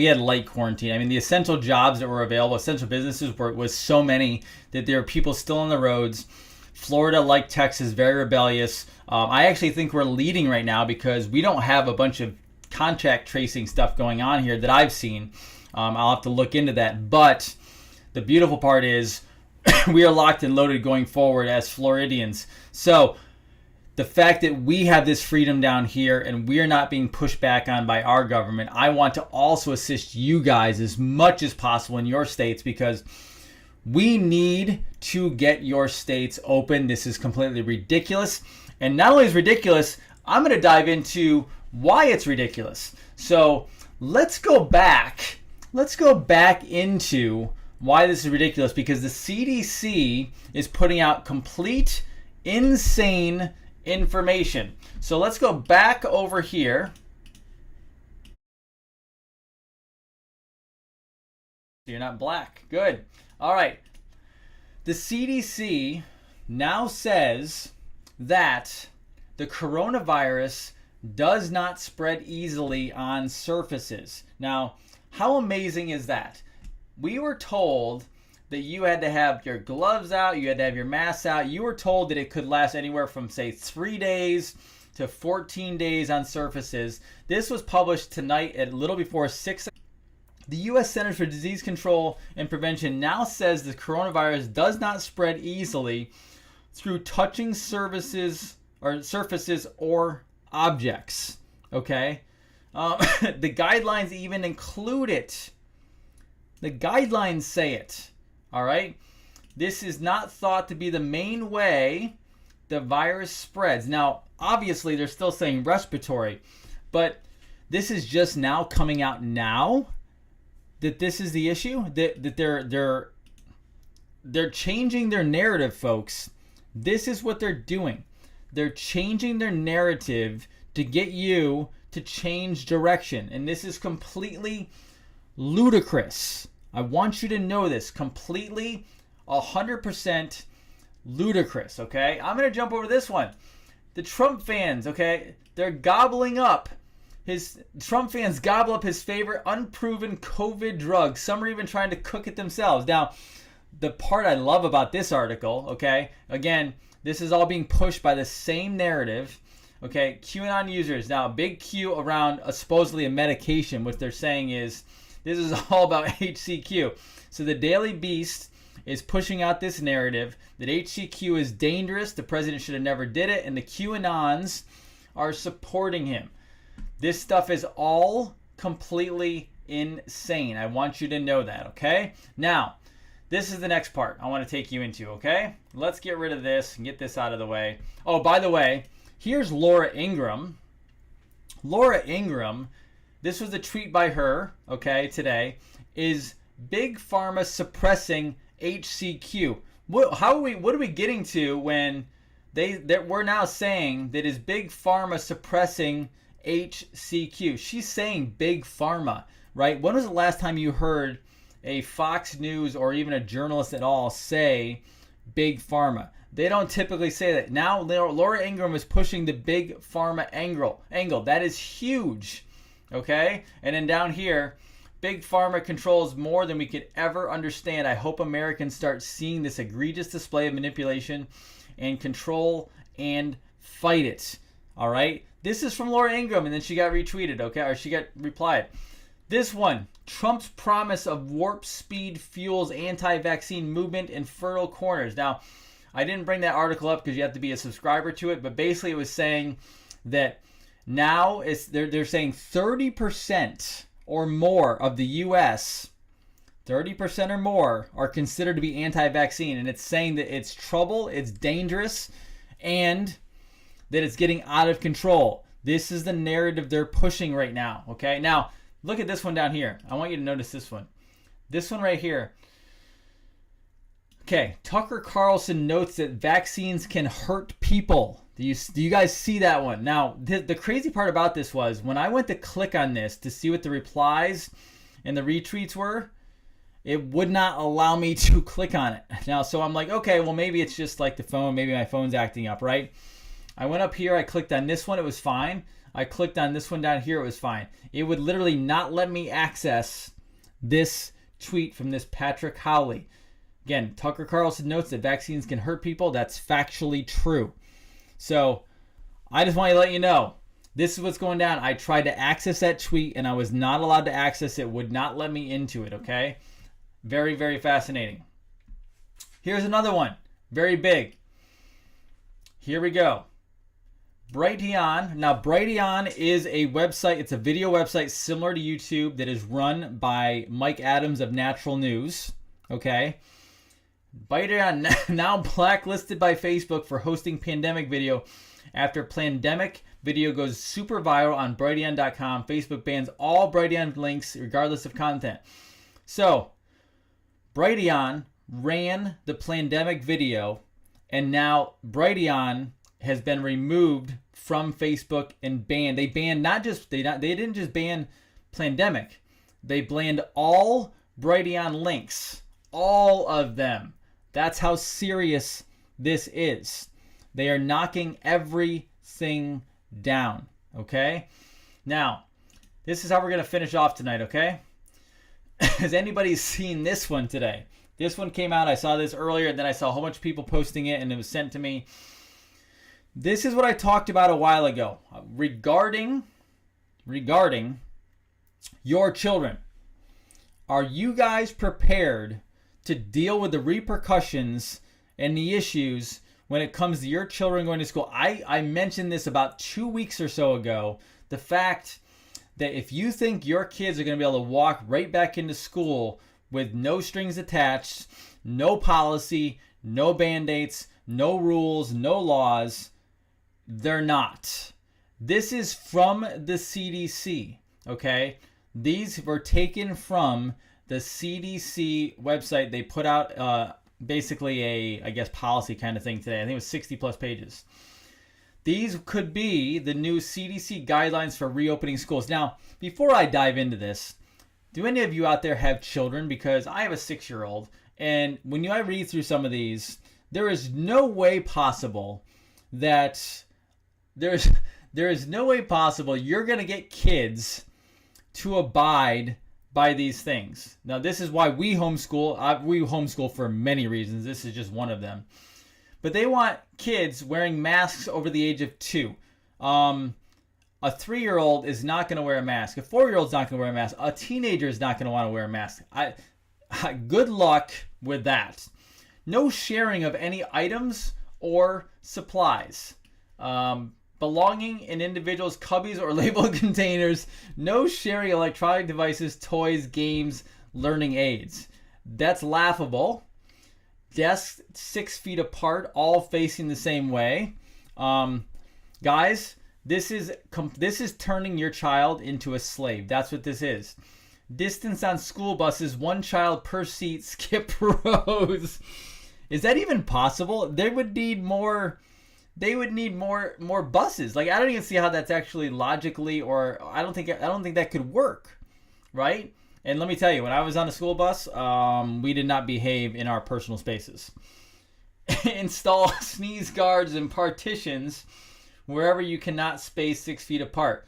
had light quarantine. I mean, the essential jobs that were available, essential businesses was so many that there are people still on the roads. Florida, like Texas, very rebellious. I actually think we're leading right now because we don't have a bunch of contact tracing stuff going on here that I've seen. I'll have to look into that. But the beautiful part is we are locked and loaded going forward as Floridians. So the fact that we have this freedom down here and we are not being pushed back on by our government, I want to also assist you guys as much as possible in your states, because we need to get your states open. This is completely ridiculous. And not only is it ridiculous, I'm going to dive into why it's ridiculous. So let's go back. Let's go back into why this is ridiculous, because the CDC is putting out complete, insane information. So let's go back over here. You're not black. Good. All right. The CDC now says that the coronavirus does not spread easily on surfaces. Now, how amazing is that? We were told that you had to have your gloves out, you had to have your masks out. You were told that it could last anywhere from, say, 3 days to 14 days on surfaces. This was published tonight at a little before 6. The U.S. Centers for Disease Control and Prevention now says the coronavirus does not spread easily through touching surfaces or objects. Okay? The guidelines even include it. The guidelines say it. All right? This is not thought to be the main way the virus spreads. Now, obviously, they're still saying respiratory, but this is just now coming out now that this is the issue. That they're changing their narrative, folks. This is what they're doing. They're changing their narrative to get you to change direction, and this is completely ludicrous. I want you to know this. Completely, 100% ludicrous, okay? I'm going to jump over this one. The Trump fans, okay? They're gobbling up. Trump fans gobble up his favorite unproven COVID drug. Some are even trying to cook it themselves. Now, the part I love about this article, okay? Again, this is all being pushed by the same narrative. Okay, QAnon users. Now, big Q around supposedly a medication. What they're saying is this is all about HCQ. So the Daily Beast is pushing out this narrative that HCQ is dangerous. The president should have never did it. And the QAnons are supporting him. This stuff is all completely insane. I want you to know that, okay? Now, this is the next part I want to take you into, okay? Let's get rid of this and get this out of the way. Oh, by the way, here's Laura Ingraham. Laura Ingraham, this was a tweet by her, okay, today, is Big Pharma suppressing HCQ. What are we getting to when we're now saying that is Big Pharma suppressing HCQ? She's saying Big Pharma, right? When was the last time you heard a Fox News or even a journalist at all say Big Pharma? They don't typically say that. Now Laura Ingraham is pushing the Big Pharma angle. That is huge, okay? And then down here, Big Pharma controls more than we could ever understand. I hope Americans start seeing this egregious display of manipulation and control and fight it. All right? This is from Laura Ingraham, and then she got retweeted, okay? Or she got replied. This one, Trump's promise of warp speed fuels anti-vaccine movement in fertile corners. Now, I didn't bring that article up because you have to be a subscriber to it, but basically it was saying that now they're saying 30% or more of the U.S., 30% or more are considered to be anti-vaccine, and it's saying that it's trouble, it's dangerous, and that it's getting out of control. This is the narrative they're pushing right now, okay? Now, look at this one down here. I want you to notice this one. This one right here. Okay, Tucker Carlson notes that vaccines can hurt people. Do you guys see that one? Now, the crazy part about this was when I went to click on this to see what the replies and the retweets were, it would not allow me to click on it. Now, so I'm like, okay, well, maybe it's just like the phone. Maybe my phone's acting up, right? I went up here. I clicked on this one. It was fine. I clicked on this one down here. It was fine. It would literally not let me access this tweet from this Patrick Howley. Again, Tucker Carlson notes that vaccines can hurt people. That's factually true. So I just want to let you know, this is what's going down. I tried to access that tweet and I was not allowed to access it. Would not let me into it, okay? Very, very fascinating. Here's another one. Very big. Here we go. Brighteon. Now, Brighteon is a website. It's a video website similar to YouTube that is run by Mike Adams of Natural News. Okay. Brighteon now blacklisted by Facebook for hosting pandemic video after pandemic video goes super viral on Brighteon.com. Facebook bans all Brighteon links regardless of content. So, Brighteon ran the pandemic video, and now Brighteon has been removed from Facebook and banned. They banned they didn't just ban Plandemic. They banned all Brighteon links, all of them. That's how serious this is. They are knocking everything down, okay? Now, this is how we're going to finish off tonight, okay? Has anybody seen this one today? This one came out. I saw this earlier, and then I saw a whole bunch of people posting it, and it was sent to me. This is what I talked about a while ago regarding your children. Are you guys prepared to deal with the repercussions and the issues when it comes to your children going to school? I mentioned this about 2 weeks or so ago. The fact that if you think your kids are going to be able to walk right back into school with no strings attached, no policy, no band-aids, no rules, no laws, they're not. This is from the CDC, okay? These were taken from the CDC website. They put out basically a, I guess, policy kind of thing today. I think it was 60 plus pages. These could be the new CDC guidelines for reopening schools. Now, before I dive into this, do any of you out there have children? Because I have a 6-year-old, and when I read through some of these, there is no way possible that there is no way possible you're going to get kids to abide by these things. Now, this is why we homeschool. We homeschool for many reasons. This is just one of them. But they want kids wearing masks over the age of 2. A 3-year-old is not going to wear a mask. A 4-year-old's not going to wear a mask. A teenager is not going to want to wear a mask. Good luck with that. No sharing of any items or supplies. Belonging in individuals' cubbies or labeled containers. No sharing electronic devices, toys, games, learning aids. That's laughable. Desks 6 feet apart, all facing the same way. Guys, this is turning your child into a slave. That's what this is. Distance on school buses, 1 child per seat, skip rows. Is that even possible? They would need more buses. Like, I don't even see how that's actually logically, or I don't think that could work, right? And let me tell you, when I was on a school bus, we did not behave in our personal spaces. Install sneeze guards and partitions wherever you cannot space 6 feet apart.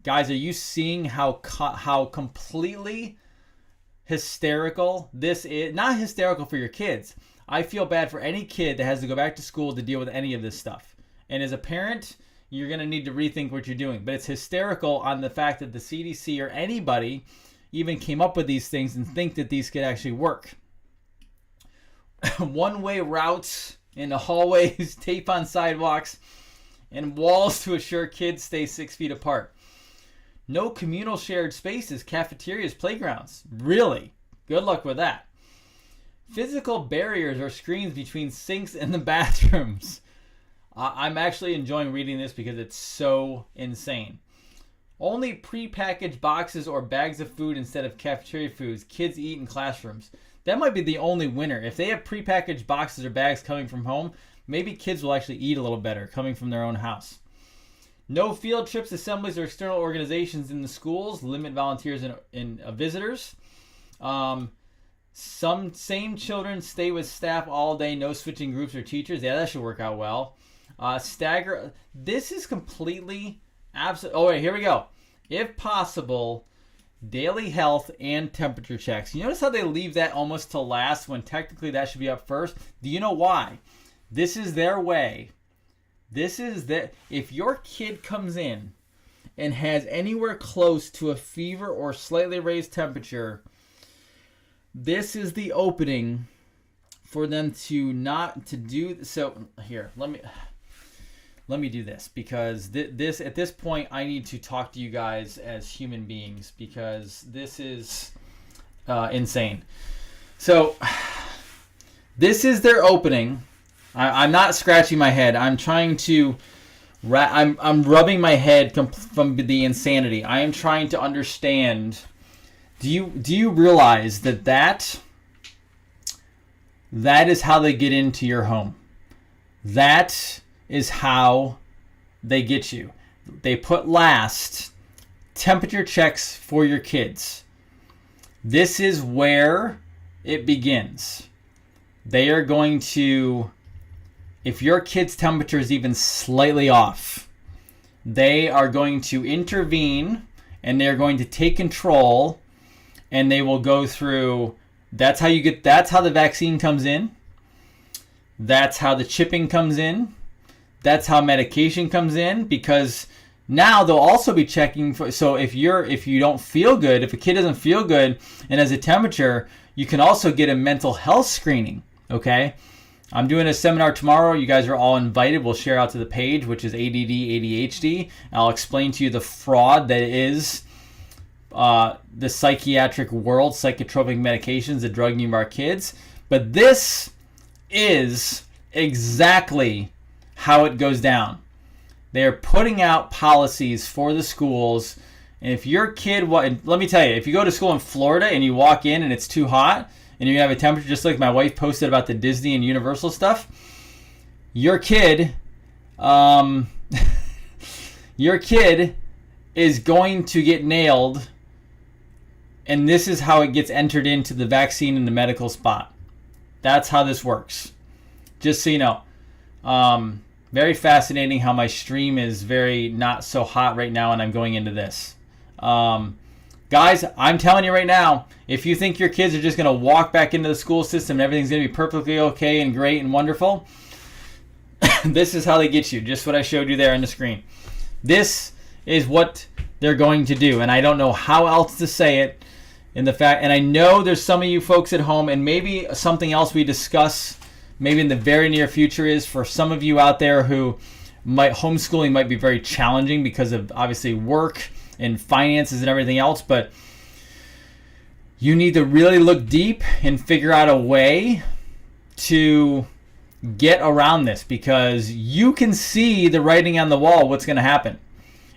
Guys, are you seeing how completely hysterical this is? Not hysterical for your kids. I feel bad for any kid that has to go back to school to deal with any of this stuff. And as a parent, you're going to need to rethink what you're doing. But it's hysterical on the fact that the CDC or anybody even came up with these things and think that these could actually work. One-way routes in the hallways, tape on sidewalks, and walls to assure kids stay 6 feet apart. No communal shared spaces, cafeterias, playgrounds. Really? Good luck with that. Physical barriers or screens between sinks and the bathrooms. I'm actually enjoying reading this because it's so insane. Only prepackaged boxes or bags of food instead of cafeteria foods. Kids eat in classrooms. That might be the only winner. If they have prepackaged boxes or bags coming from home, maybe kids will actually eat a little better coming from their own house. No field trips, assemblies, or external organizations in the schools. Limit volunteers and visitors. Some same children stay with staff all day. No switching groups or teachers. Yeah, that should work out well. Stagger. This is completely absolute. Oh wait, here we go. If possible, daily health and temperature checks. You notice how they leave that almost to last when technically that should be up first? Do you know why? This is their way. If your kid comes in and has anywhere close to a fever or slightly raised temperature, this is the opening for them to not to do. So here, let me do this, because this at this point I need to talk to you guys as human beings, because this is insane. So this is their opening. I'm not scratching my head. I'm trying to. I'm rubbing my head from the insanity. I am trying to understand. Do you realize that is how they get into your home? That is how they get you. They put last temperature checks for your kids. This is where it begins. They are going to, if your kid's temperature is even slightly off, they are going to intervene and they're going to take control, and they will go through, that's how the vaccine comes in. That's how the chipping comes in. That's how medication comes in, because now they'll also be checking for, so if you don't feel good, if a kid doesn't feel good and has a temperature, you can also get a mental health screening, okay? I'm doing a seminar tomorrow. You guys are all invited. We'll share out to the page, which is ADD, ADHD. I'll explain to you the fraud that is the psychiatric world, psychotropic medications, the drug new our kids. But this is exactly how it goes down. They're putting out policies for the schools. And if your kid, let me tell you, if you go to school in Florida and you walk in and it's too hot, and you're going to have a temperature just like my wife posted about the Disney and Universal stuff, your kid is going to get nailed, and this is how it gets entered into the vaccine in the medical spot. That's how this works. Just so you know. Very fascinating how my stream is very not so hot right now and I'm going into this. Guys, I'm telling you right now, if you think your kids are just going to walk back into the school system and everything's going to be perfectly okay and great and wonderful, this is how they get you. Just what I showed you there on the screen. This is what they're going to do, and I don't know how else to say it. And I know there's some of you folks at home, and maybe something else we discuss maybe in the very near future is for some of you out there who homeschooling might be very challenging because of obviously work and finances and everything else, but you need to really look deep and figure out a way to get around this, because you can see the writing on the wall, what's going to happen.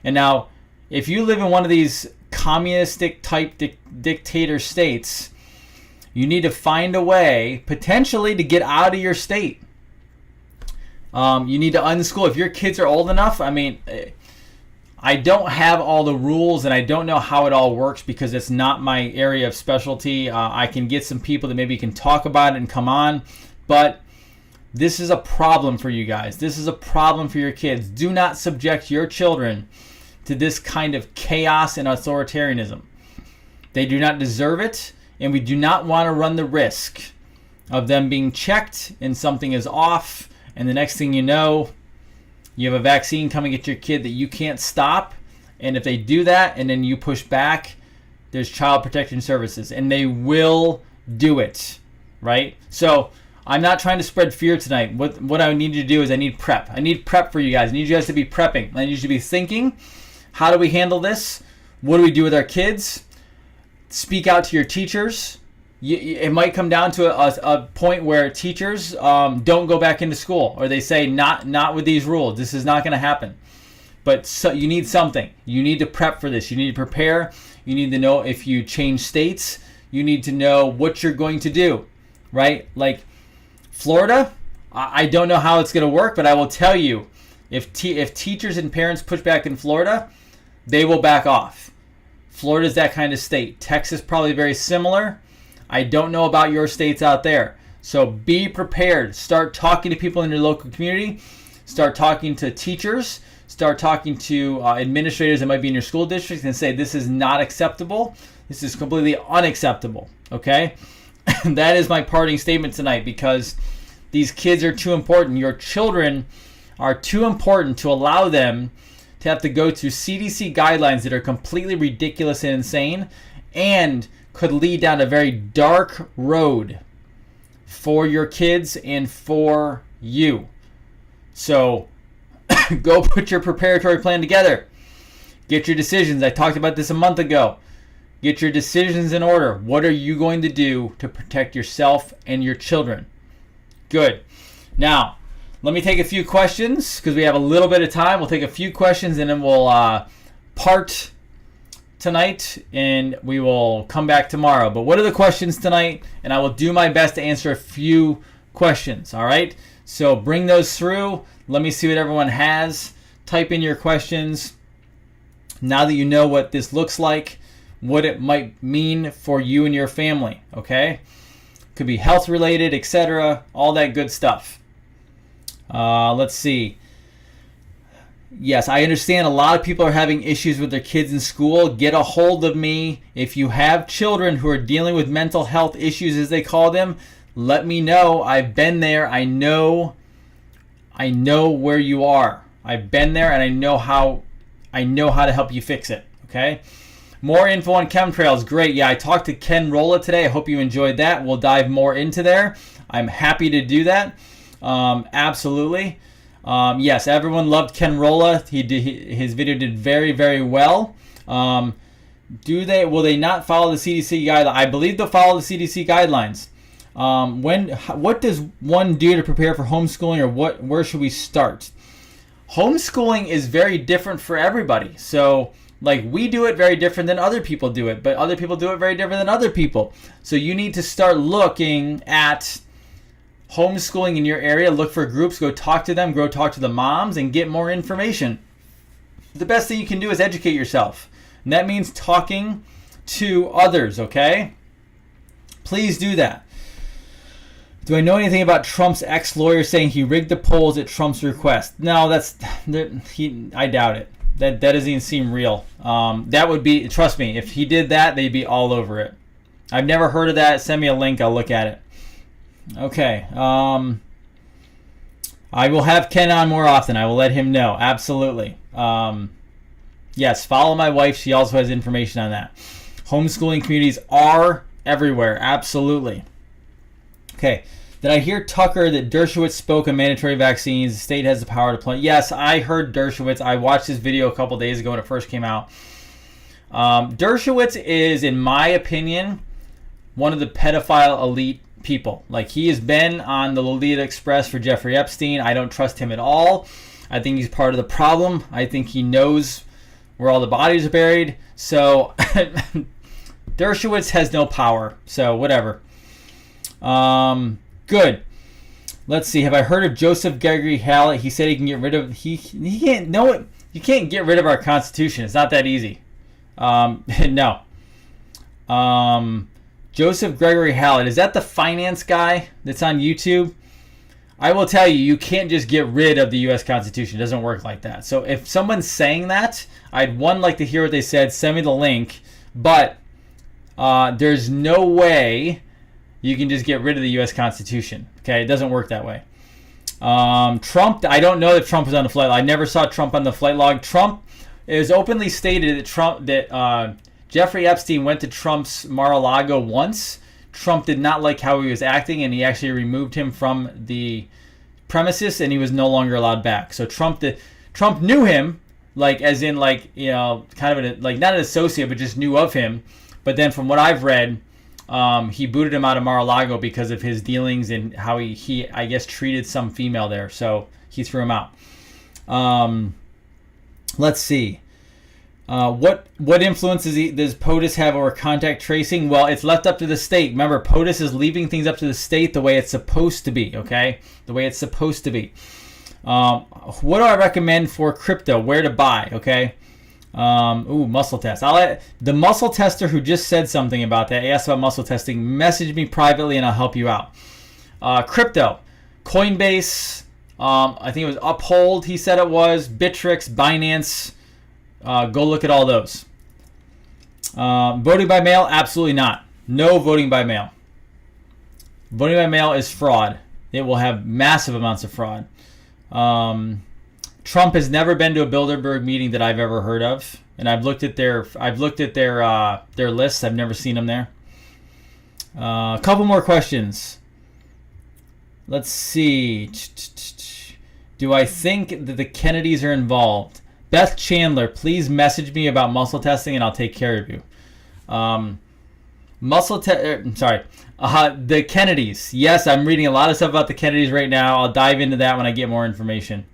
And now, if you live in one of these communistic type dictator states, you need to find a way potentially to get out of your state. You need to unschool. If your kids are old enough, I mean, I don't have all the rules and I don't know how it all works because it's not my area of specialty. I can get some people that maybe can talk about it and come on, but this is a problem for you guys. This is a problem for your kids. Do not subject your children to this kind of chaos and authoritarianism. They do not deserve it, and we do not want to run the risk of them being checked and something is off, and the next thing you know, you have a vaccine coming at your kid that you can't stop. And if they do that and then you push back, there's child protection services, and they will do it, right? So I'm not trying to spread fear tonight. What I need you to do is I need prep. I need prep for you guys. I need you guys to be prepping. I need you to be thinking, how do we handle this? What do we do with our kids? Speak out to your teachers. It might come down to a point where teachers don't go back into school, or they say not with these rules. This is not going to happen. But so you need something. You need to prep for this. You need to prepare. You need to know if you change states. You need to know what you're going to do, right? Like Florida, I don't know how it's going to work, but I will tell you, if teachers and parents push back in Florida, they will back off. Florida's that kind of state. Texas probably very similar. I don't know about your states out there. So be prepared. Start talking to people in your local community. Start talking to teachers. Start talking to administrators that might be in your school district and say, this is not acceptable. This is completely unacceptable. Okay? That is my parting statement tonight, because these kids are too important. Your children are too important to allow them to have to go to CDC guidelines that are completely ridiculous and insane, and could lead down a very dark road for your kids and for you. So go put your preparatory plan together. Get your decisions. I talked about this a month ago. Get your decisions in order. What are you going to do to protect yourself and your children? Good. Now, let me take a few questions because we have a little bit of time. We'll take a few questions and then we'll part tonight, and we will come back tomorrow. But what are the questions tonight? And I will do my best to answer a few questions, all right? So bring those through. Let me see what everyone has. Type in your questions. Now that you know what this looks like, what it might mean for you and your family, okay? Could be health related, etc., all that good stuff. Let's see. Yes, I understand a lot of people are having issues with their kids in school. Get a hold of me. If you have children who are dealing with mental health issues, as they call them, let me know. I've been there. I know where you are. I've been there, and I know how to help you fix it, okay? More info on chemtrails. Great. Yeah, I talked to Ken Rolla today. I hope you enjoyed that. We'll dive more into there. I'm happy to do that. Absolutely. Yes, everyone loved Ken Rolla. His video did very, very well. Will they not follow the CDC guidelines? I believe they'll follow the CDC guidelines. What does one do to prepare for homeschooling, or where should we start? Homeschooling is very different for everybody. So, like, we do it very different than other people do it, but other people do it very different than other people. So you need to start looking at homeschooling in your area. Look for groups, go talk to them, go talk to the moms, and get more information. The best thing you can do is educate yourself. And that means talking to others, okay? Please do that. Do I know anything about Trump's ex-lawyer saying he rigged the polls at Trump's request? No, I doubt it. That doesn't even seem real. That would be, trust me, if he did that, they'd be all over it. I've never heard of that. Send me a link. I'll look at it. Okay. I will have Ken on more often. I will let him know. Absolutely. Yes, follow my wife. She also has information on that. Homeschooling communities are everywhere. Absolutely. Okay. Did I hear, Tucker, that Dershowitz spoke on mandatory vaccines? The state has the power to play. Yes, I heard Dershowitz. I watched his video a couple days ago when it first came out. Dershowitz is, in my opinion, one of the pedophile elite people. Like, he has been on the Lolita Express for Jeffrey Epstein. I don't trust him at all. I think he's part of the problem. I think he knows where all the bodies are buried. So Dershowitz has no power. So whatever. Good. Let's see. Have I heard of Joseph Gregory Hallett? He said he can get rid of. He can't. No, you can't get rid of our Constitution. It's not that easy. No. Joseph Gregory Hallett, is that the finance guy that's on YouTube? I will tell you, you can't just get rid of the U.S. Constitution. It doesn't work like that. So if someone's saying that, I'd like to hear what they said. Send me the link. But there's no way you can just get rid of the U.S. Constitution. Okay, it doesn't work that way. Trump, I don't know that Trump was on the flight log. I never saw Trump on the flight log. Trump is openly stated that Jeffrey Epstein went to Trump's Mar-a-Lago once. Trump did not like how he was acting, and he actually removed him from the premises, and he was no longer allowed back. So Trump knew him, like, as in, like, you know, kind of not an associate, but just knew of him. But then from what I've read, he booted him out of Mar-a-Lago because of his dealings and how he I guess treated some female there. So he threw him out. Let's see. What influence does POTUS have over contact tracing? Well, it's left up to the state. Remember, POTUS is leaving things up to the state the way it's supposed to be, okay? The way it's supposed to be. What do I recommend for crypto? Where to buy, okay? Muscle test. The muscle tester who just said something about that, asked about muscle testing, message me privately and I'll help you out. Crypto. Coinbase. I think it was Uphold, he said it was. Bittrex, Binance. Go look at all those. Voting by mail? Absolutely not. No voting by mail. Voting by mail is fraud. It will have massive amounts of fraud. Trump has never been to a Bilderberg meeting that I've ever heard of, and I've looked at their lists. I've never seen them there. A couple more questions. Let's see. Do I think that the Kennedys are involved? Beth Chandler, please message me about muscle testing and I'll take care of you. The Kennedys. Yes, I'm reading a lot of stuff about the Kennedys right now. I'll dive into that when I get more information.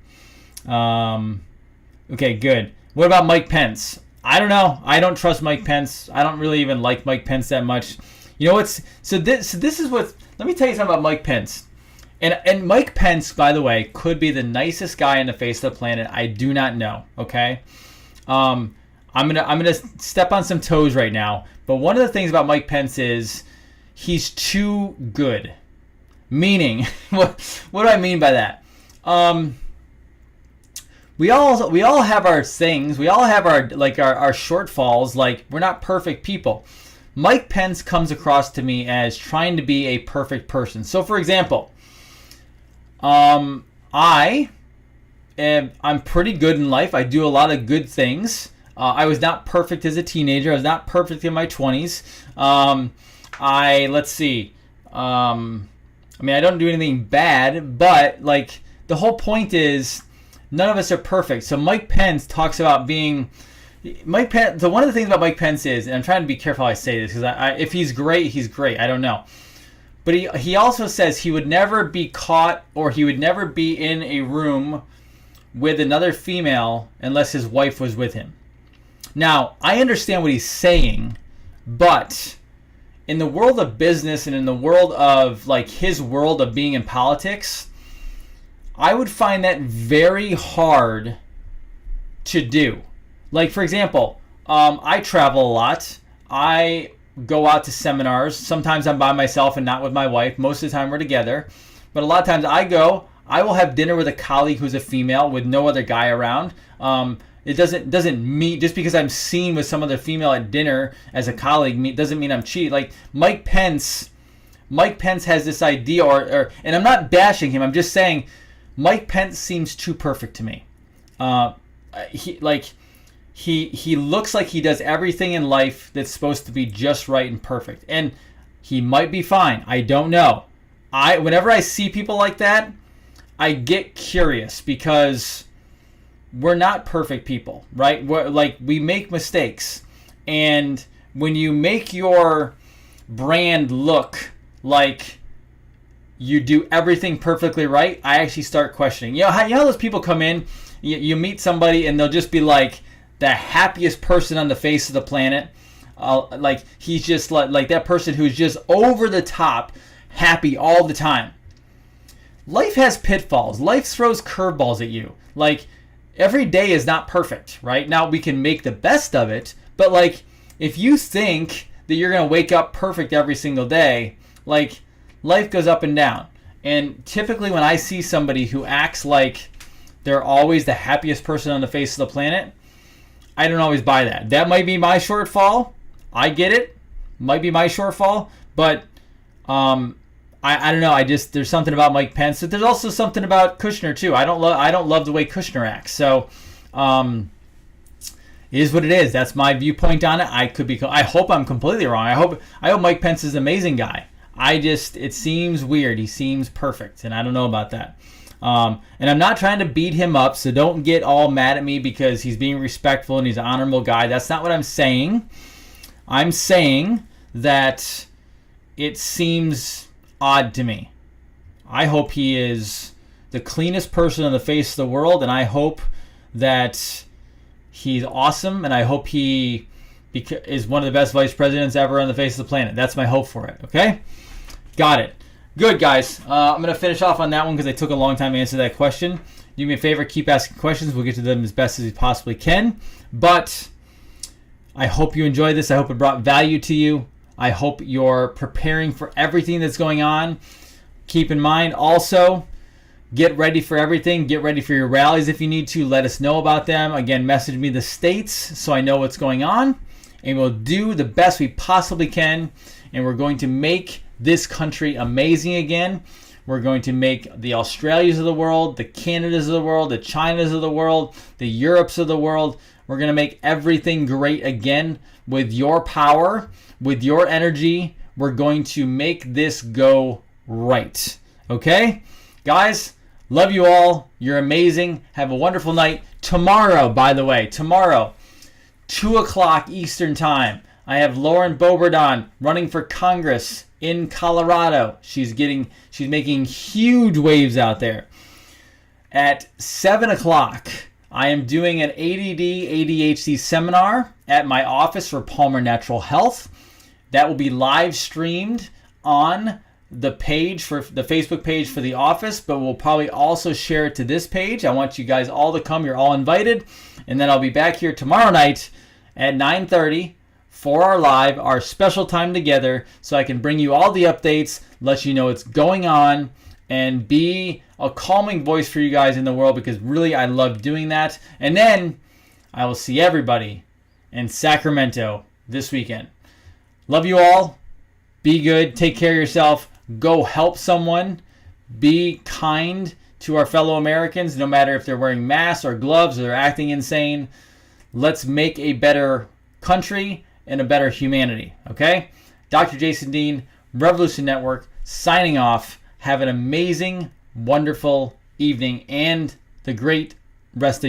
Okay, good. What about Mike Pence? I don't know. I don't trust Mike Pence. I don't really even like Mike Pence that much. You know what's... So this is what... Let me tell you something about Mike Pence. And Mike Pence, by the way, could be the nicest guy on the face of the planet. I do not know. Okay, I'm gonna step on some toes right now. But one of the things about Mike Pence is he's too good. Meaning, what do I mean by that? We all have our things. We all have our shortfalls. Like, we're not perfect people. Mike Pence comes across to me as trying to be a perfect person. So, for example, I'm pretty good in life. I do a lot of good things. I was not perfect as a teenager. I was not perfect in my 20s. I don't do anything bad, but like the whole point is none of us are perfect. So Mike Pence talks about being Mike Pence. So one of the things about Mike Pence is, and I'm trying to be careful how I say this, because if he's great, he's great. I don't know. But he also says he would never be caught, or he would never be in a room with another female unless his wife was with him. Now, I understand what he's saying, but in the world of business and in the world of like his world of being in politics, I would find that very hard to do. Like, for example, I travel a lot. I go out to seminars. Sometimes I'm by myself and not with my wife. Most of the time we're together. But a lot of times I will have dinner with a colleague who's a female with no other guy around. It doesn't mean, just because I'm seen with some other female at dinner as a colleague, doesn't mean I'm cheating. Like Mike Pence has this idea, and I'm not bashing him. I'm just saying Mike Pence seems too perfect to me. He looks like he does everything in life that's supposed to be just right and perfect, and he might be fine. I don't know. Whenever I see people like that, I get curious, because we're not perfect people, right? We make mistakes. And when you make your brand look like you do everything perfectly right, I actually start questioning. You know how those people come in, you meet somebody and they'll just be like the happiest person on the face of the planet. Like he's just like that person who's just over the top happy all the time. Life has pitfalls. Life throws curveballs at you. Like, every day is not perfect, right? Now, we can make the best of it, but like, if you think that you're going to wake up perfect every single day, like, life goes up and down. And typically when I see somebody who acts like they're always the happiest person on the face of the planet, I don't always buy that. That might be my shortfall. I get it. Might be my shortfall, but I don't know. There's something about Mike Pence. But there's also something about Kushner too. I don't love the way Kushner acts. So, it is what it is. That's my viewpoint on it. I hope I'm completely wrong. I hope Mike Pence is an amazing guy. It seems weird. He seems perfect, and I don't know about that. And I'm not trying to beat him up, so don't get all mad at me because he's being respectful and he's an honorable guy. That's not what I'm saying. I'm saying that it seems odd to me. I hope he is the cleanest person on the face of the world, and I hope that he's awesome, and I hope he is one of the best vice presidents ever on the face of the planet. That's my hope for it. Okay? Got it. Good, guys. I'm going to finish off on that one because I took a long time to answer that question. Do me a favor, keep asking questions. We'll get to them as best as we possibly can. But I hope you enjoyed this. I hope it brought value to you. I hope you're preparing for everything that's going on. Keep in mind also, get ready for everything. Get ready for your rallies if you need to. Let us know about them. Again, message me the states so I know what's going on. And we'll do the best we possibly can. And we're going to make this country amazing again. We're going to make the Australias of the world, the Canadas of the world, the Chinas of the world, the Europes of the world. We're going to make everything great again with your power. With your energy, we're going to make this go right. Okay? Guys, love you all. You're amazing. Have a wonderful night. Tomorrow, by the way, 2 o'clock Eastern Time, I have Lauren Boebert on, running for Congress in Colorado. She's making huge waves out there. At 7 o'clock, I am doing an ADD ADHD seminar at my office for Palmer Natural Health. That will be live streamed on the page for the Facebook page for the office, but we'll probably also share it to this page. I want you guys all to come. You're all invited. And then I'll be back here tomorrow night at 9:30 for our special time together, so I can bring you all the updates, let you know what's going on, and be a calming voice for you guys in the world, because really I love doing that. And then I will see everybody in Sacramento this weekend. Love you all. Be good. Take care of yourself. Go help someone. Be kind to our fellow Americans, no matter if they're wearing masks or gloves or they're acting insane. Let's make a better country and a better humanity. Okay? Dr. Jason Dean, Revolution Network, signing off. Have an amazing, wonderful evening and the great rest of